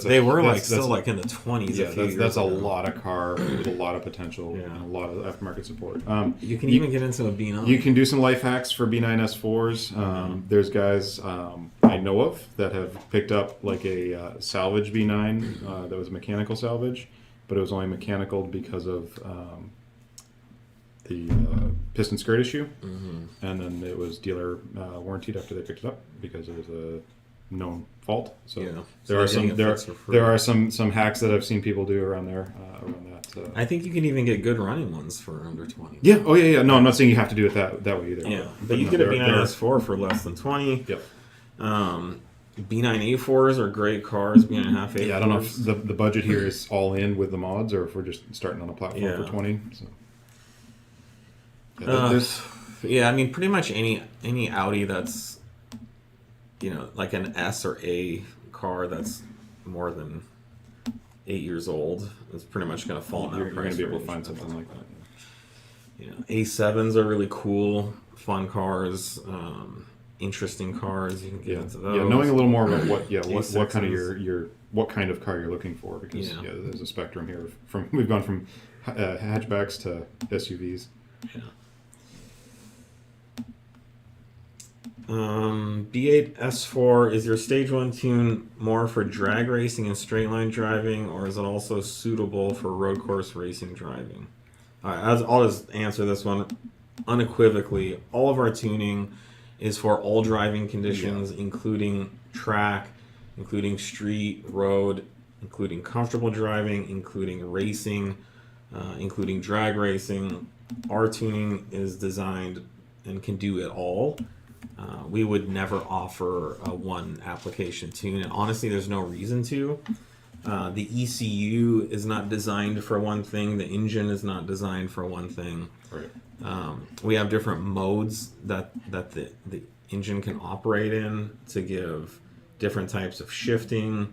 They were still in the 20s. Yeah, that's a lot of car with a lot of potential and a lot of aftermarket support. You can even get into a B9. You can do some life hacks for B9 S4s. There's guys I know of that have picked up like a salvage B9 that was a mechanical salvage, but it was only mechanical because of the piston skirt issue, and then it was dealer warranted after they picked it up because it was a known fault. So there are some hacks that I've seen people do around there around that. I think you can even get good running ones for under 20. Yeah. Oh yeah. No, I'm not saying you have to do it that way either. Yeah, but you get a B9 RS4 for less than 20. Yep. B9 A4s are great cars. B9.5 A4s. Yeah, I don't know if the budget here is all in with the mods or if we're just starting on a platform for 20. So. Yeah, I mean, pretty much any Audi that's, like an S or A car that's more than 8 years old is pretty much going to fall in that You're going price to be able to range. find something like that. A7s are really cool, fun cars, interesting cars. You can get into those. Yeah, knowing a little more about what kind of A6s. what kind of car you're looking for, because there's a spectrum here. We've gone from hatchbacks to SUVs. Yeah. B9 S4, is your stage 1 tune more for drag racing and straight line driving, or is it also suitable for road course racing driving? I'll just answer this one unequivocally. All of our tuning is for all driving conditions, including track, including street, road, including comfortable driving, including racing, including drag racing. Our tuning is designed and can do it all. We would never offer a one application tune, and honestly, there's no reason to. The ECU is not designed for one thing. The engine is not designed for one thing. Right. We have different modes that the engine can operate in to give different types of shifting,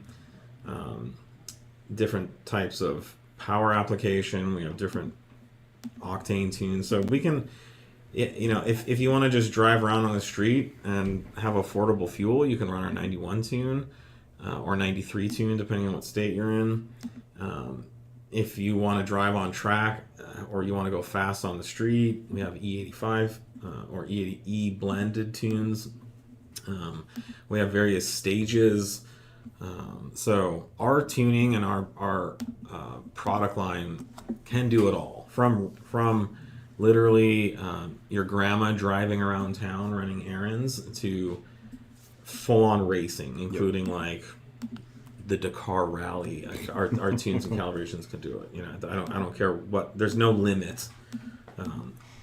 different types of power application. We have different octane tunes, so we can. If you want to just drive around on the street and have affordable fuel, you can run our 91 tune or 93 tune, depending on what state you're in. If you want to drive on track or you want to go fast on the street, we have E85 or E80 blended tunes. We have various stages. So our tuning and our product line can do it all. From literally your grandma driving around town running errands to full-on racing, including like the Dakar Rally. Our tunes and calibrations can do it. I don't care what. There's no limit.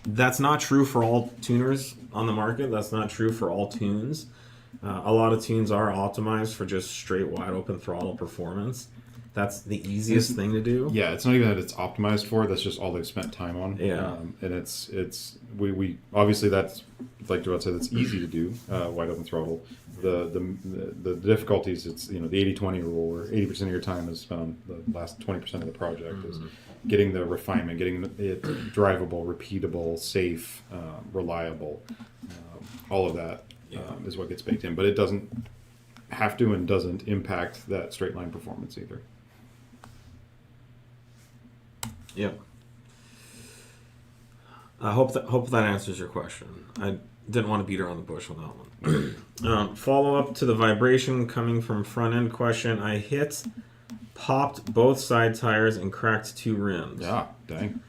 That's not true for all tuners on the market. That's not true for all tunes. A lot of tunes are optimized for just straight wide open throttle performance. That's the easiest thing to do. Yeah, it's not even that it's optimized for. That's just all they've spent time on. Yeah, and we obviously that's like Joel said, it's easy to do wide open throttle. The difficulties, it's the 80-20 rule, where 80% of your time is spent on the last 20% of the project is getting the refinement, getting it drivable, repeatable, safe, reliable. All of that is what gets baked in, but it doesn't have to and doesn't impact that straight line performance either. Yep. I hope that answers your question. I didn't want to beat around the bush on that one. Follow up to the vibration coming from front end question. I popped both side tires and cracked 2 rims. Yeah, dang.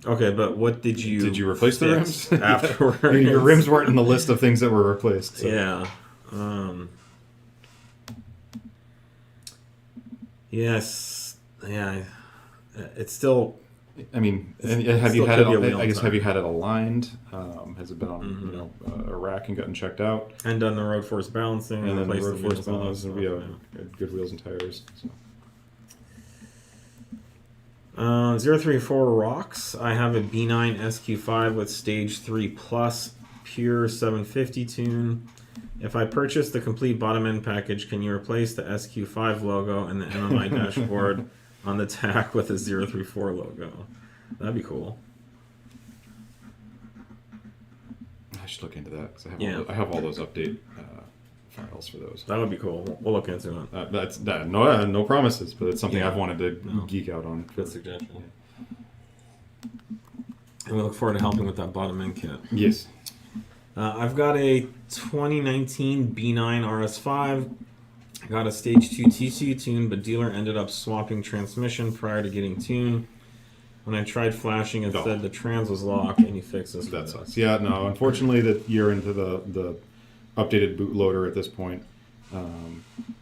Okay, but what did you? Did you replace the rims afterwards? Your rims weren't in the list of things that were replaced. So. Yeah. Yes. Yeah. It's still. I mean, have you had it? I guess have you had it aligned? Has it been on a rack and gotten checked out? And done the road force balancing and then the road force balance. balancing. Good wheels and tires. So. 034 rocks. I have a B9 SQ5 with stage 3 plus pure 750 tune. If I purchase the complete bottom end package, can you replace the SQ5 logo and the MMI dashboard on the tach with a 034 logo? That'd be cool. I should look into that because I have all those update files for those. That would be cool. We'll look into it. That's no promises, but it's something I've wanted to geek out on. Good suggestion. And we look forward to helping with that bottom end kit. Yes. I've got a 2019 B9 RS5. I got a stage 2 TCU tune, but dealer ended up swapping transmission prior to getting tuned. When I tried flashing, it said the trans was locked, and he fixed this. That sucks. Yeah, no. Unfortunately, that you're into the updated bootloader at this point.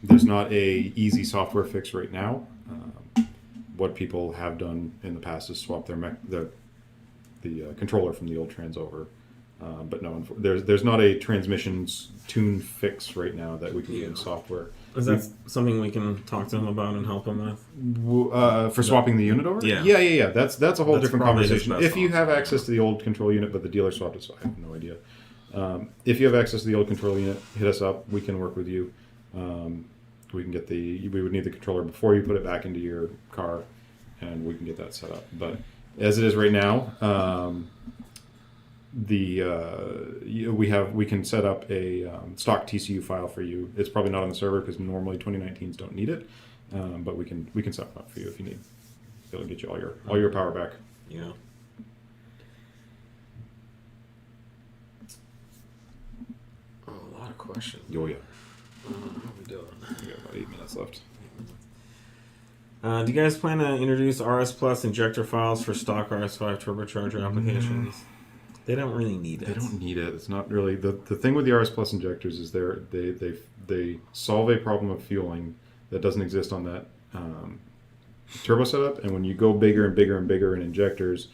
There's not a easy software fix right now. What people have done in the past is swap the controller from the old trans over. But no, there's not a transmission tune fix right now that we can do in software. Is that something we can talk to him about and help him with? For swapping the unit over? Yeah. Yeah. That's a whole That's different probably his conversation. best If you have option. access to the old control unit, but the dealer swapped it, so I have no idea. If you have access to the old control unit, hit us up. We can work with you. We can get we would need the controller before you put it back into your car, and we can get that set up. But as it is right now, we can set up a stock TCU file for you. It's probably not on the server because normally 2019s don't need it, but we can set it up for you if you need. It'll get you all your power back. Yeah. Oh, a lot of questions. Oh yeah. How are we doing? We got about 8 minutes left. Do you guys plan to introduce RS Plus injector files for stock RS5 turbocharger applications? They don't really need it. They don't need it. It's not really the thing with the RS Plus injectors is they solve a problem of fueling that doesn't exist on that turbo setup. And when you go bigger and bigger and bigger in injectors,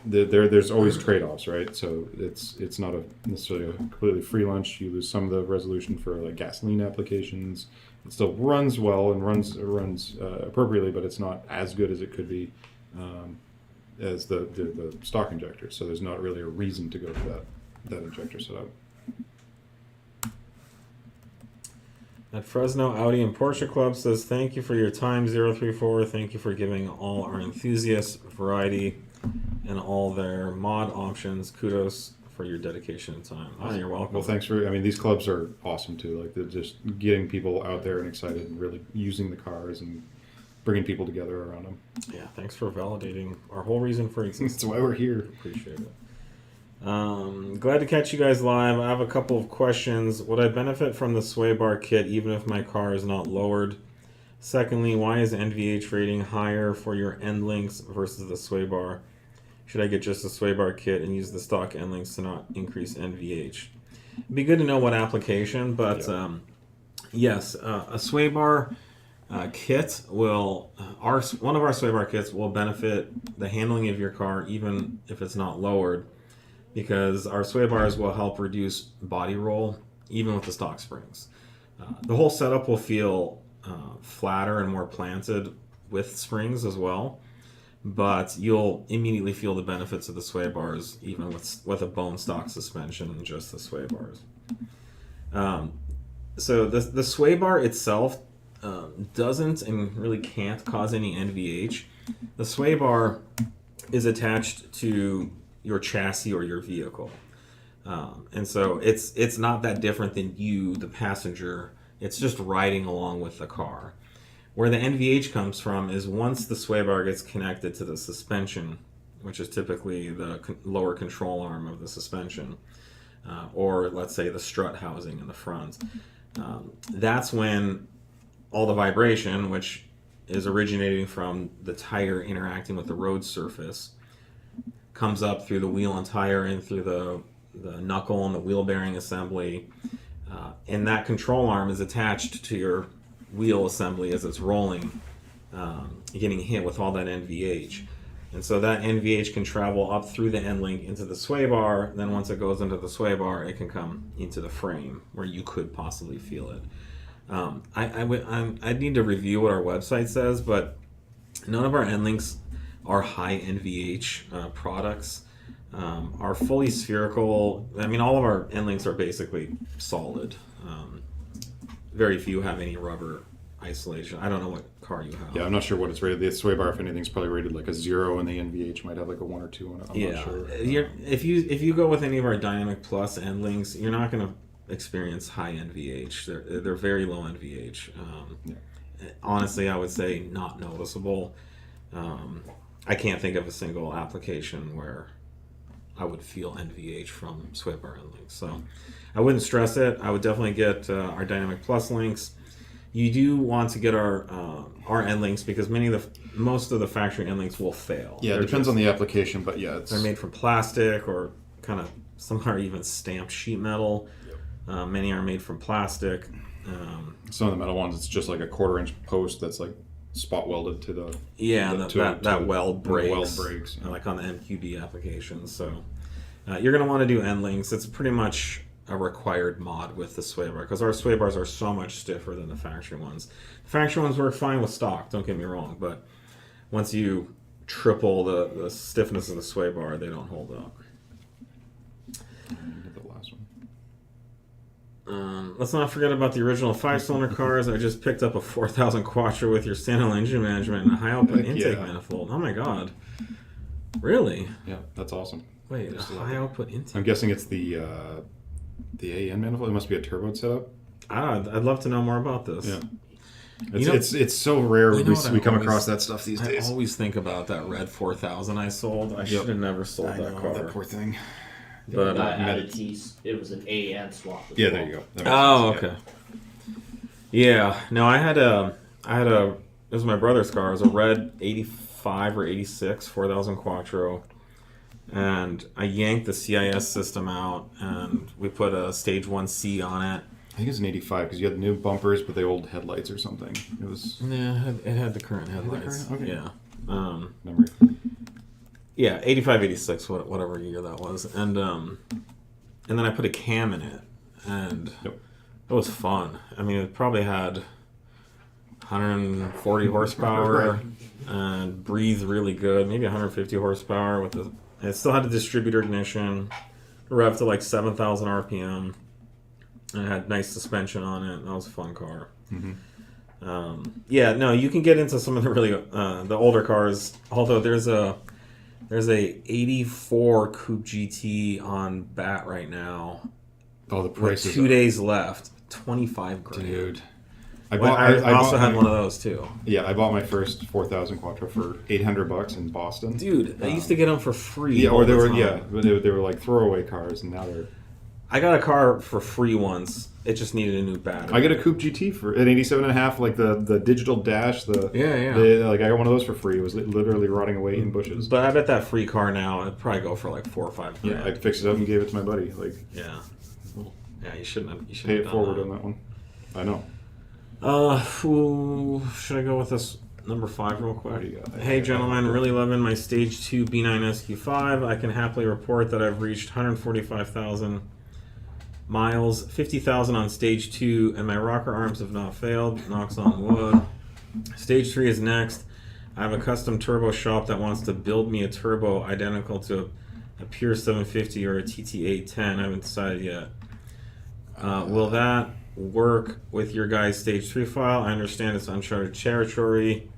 there's always trade-offs, right? So it's not necessarily a completely free lunch. You lose some of the resolution for like gasoline applications. It still runs well and runs appropriately, but it's not as good as it could be as the stock injector. So there's not really a reason to go to that injector setup. At Fresno Audi and Porsche Club says, thank you for your time, 034. Thank you for giving all our enthusiasts variety and all their mod options. Kudos for your dedication and time. Oh, you're welcome. Well, thanks for. I mean, these clubs are awesome too. Like they're just getting people out there and excited and really using the cars and bringing people together around them. Yeah, thanks for validating our whole reason for existence. That's why we're here. Appreciate it. Glad to catch you guys live. I have a couple of questions. Would I benefit from the sway bar kit even if my car is not lowered? Secondly, why is NVH rating higher for your end links versus the sway bar? Should I get just a sway bar kit and use the stock end links to not increase NVH? It'd be good to know what application, but yes, a sway bar kit will, one of our sway bar kits will benefit the handling of your car even if it's not lowered, because our sway bars will help reduce body roll even with the stock springs. The whole setup will feel flatter and more planted with springs as well, but you'll immediately feel the benefits of the sway bars even with a bone stock suspension and just the sway bars. So the sway bar itself doesn't and really can't cause any NVH. The sway bar is attached to your chassis or your vehicle, and so it's not that different than you, the passenger. It's just riding along with the car. Where the NVH comes from is once the sway bar gets connected to the suspension, which is typically the lower control arm of the suspension, or let's say the strut housing in the front. That's when all the vibration, which is originating from the tire interacting with the road surface, comes up through the wheel and tire and through the knuckle and the wheel bearing assembly. And that control arm is attached to your wheel assembly as it's rolling, getting hit with all that NVH. And so that NVH can travel up through the end link into the sway bar. Then once it goes into the sway bar, it can come into the frame where you could possibly feel it. I'd need to review what our website says, but none of our end links are high NVH products. Are fully spherical. I mean, all of our end links are basically solid. Very few have any rubber isolation. I don't know what car you have. Yeah, I'm not sure what it's rated. The sway bar, if anything, is probably rated like a 0, and the NVH might have like a 1 or 2 on it. I'm not sure. If you go with any of our Dynamic Plus end links, you're not going to experience high NVH. They're very low NVH. Honestly, I would say not noticeable. I can't think of a single application where I would feel NVH from sway bar end links. So I wouldn't stress it. I would definitely get our Dynamic Plus links. You do want to get our end links because most of the factory end links will fail. Yeah, it depends on the application, but yeah, they're made from plastic or kind of some are even stamped sheet metal. Yep. Many are made from plastic. Some of the metal ones, it's just like a 1/4-inch post that's like spot welded to the that weld breaks. Weld breaks, like on the MQB applications. So you're going to want to do end links. It's pretty much a required mod with the sway bar because our sway bars are so much stiffer than the factory ones. The factory ones work fine with stock, don't get me wrong, but once you triple the stiffness of the sway bar, they don't hold up. The last one. Let's not forget about the original 5-cylinder cars. I just picked up a 4000 Quattro with your standalone engine management and a high output intake manifold. Oh my god. Really? Yeah, that's awesome. Wait, a high output intake? I'm guessing it's the AN manifold. It must be a turbo setup. I'd love to know more about this. Yeah. It's so rare we come across that stuff these days. I always think about that red 4000 I sold. I should have never sold that car. That poor thing. But it was an A and swap. Yeah, there you go. Oh, okay. Yeah. No, I had a. It was my brother's car. It was a red 85 or 86 4000 Quattro, and I yanked the CIS system out, and we put a Stage 1C on it. I think it's an 85 because you had the new bumpers, but the old headlights or something. It was. Yeah, it had the current headlights. Okay. Yeah. Memory. Yeah, 85, 86, whatever year that was, and then I put a cam in it, and it was fun. I mean, it probably had 140 horsepower and breathed really good, maybe 150 horsepower with the. It still had a distributor ignition, rev to like 7,000 RPM, and it had nice suspension on it. That was a fun car. Mm-hmm. Yeah, no, you can get into some of the really the older cars. Although there's a 84 Coupe GT on BAT right now. Oh, the price with 2 days left, 25 grand. Dude. I also had one of those too. Yeah, I bought my first 4000 Quattro for $800 in Boston. Dude, I used to get them for free. Yeah, or they were like throwaway cars, and now they're. I got a car for free once. It just needed a new battery. I got a Coupe GT for an 87.5, like the digital dash. Yeah. Like I got one of those for free. It was literally rotting away in bushes. But I bet that free car now it'd probably go for like 4 or 5 grand. Yeah, I fixed it up and gave it to my buddy. Like, yeah, you shouldn't have. Pay it forward on that one. I know. Should I go with this number 5 real quick? What do you got? Hey gentlemen, really loving my Stage 2 B9 SQ5. I can happily report that I've reached 145,000 miles, 50,000 on Stage 2, and my rocker arms have not failed. Knocks on wood. Stage 3 is next. I have a custom turbo shop that wants to build me a turbo identical to a pure 750 or a TT810. I haven't decided yet. Will that work with your guys' Stage 3 file? I understand it's uncharted territory,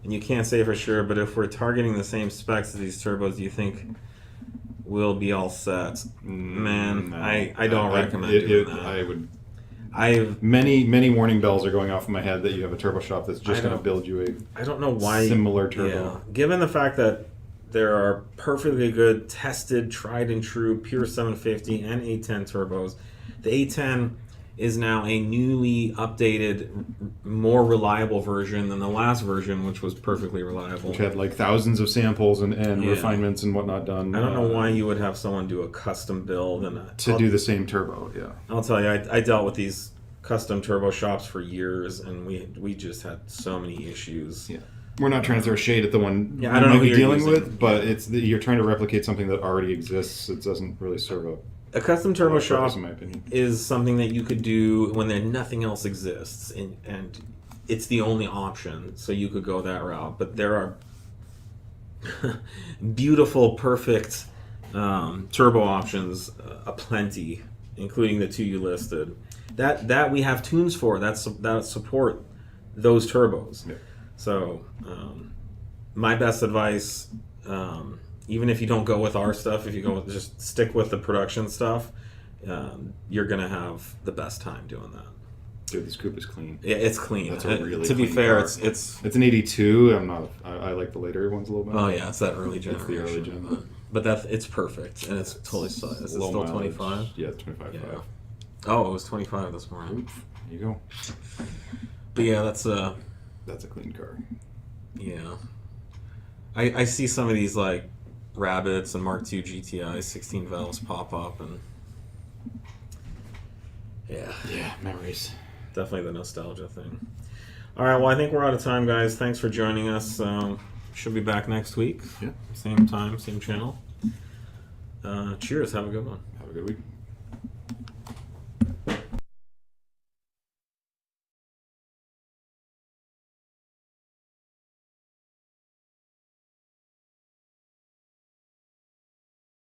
and you can't say for sure, but if we're targeting the same specs as these turbos, do you think we'll be all set? Man, no. I don't recommend doing that. Many warning bells are going off in my head that you have a turbo shop that's just going to build you I don't know why similar turbo. Yeah. Given the fact that there are perfectly good, tested, tried and true pure 750 and 810 turbos, the 810 is now a newly updated, more reliable version than the last version, which was perfectly reliable. Which had like thousands of samples and refinements and whatnot done. I don't know why you would have someone do a custom build to do the same turbo. Yeah, I'll tell you, I dealt with these custom turbo shops for years, and we just had so many issues. Yeah, we're not trying to throw shade at the one I don't know who you're dealing with, but you're trying to replicate something that already exists. It doesn't really serve a custom turbo shop, in my opinion, is something that you could do when nothing else exists, and it's the only option. So you could go that route. But there are beautiful, perfect turbo options aplenty, including the 2 you listed. That we have tunes for that support those turbos. Yeah. So my best advice. Even if you don't go with our stuff, if you go just stick with the production stuff, you're gonna have the best time doing that. Dude, this coupe is clean. Yeah, it's clean. That's a really to be clean fair, car. it's an 82. I like the later ones a little bit. Oh yeah, it's that early generation. It's the early gen. But it's perfect, and it's totally solid. Is it still 25? Yeah, it's 25. Yeah. Oh, it was 25 this morning. Oops, there you go. But yeah, that's a clean car. Yeah. I see some of these like Rabbits and Mark II GTI 16 valves pop up, and yeah, memories. Definitely the nostalgia thing. All right, well, I think we're out of time, guys. Thanks for joining us. Should be back next week. Yeah. Same time, same channel. Cheers. Have a good one. Have a good week.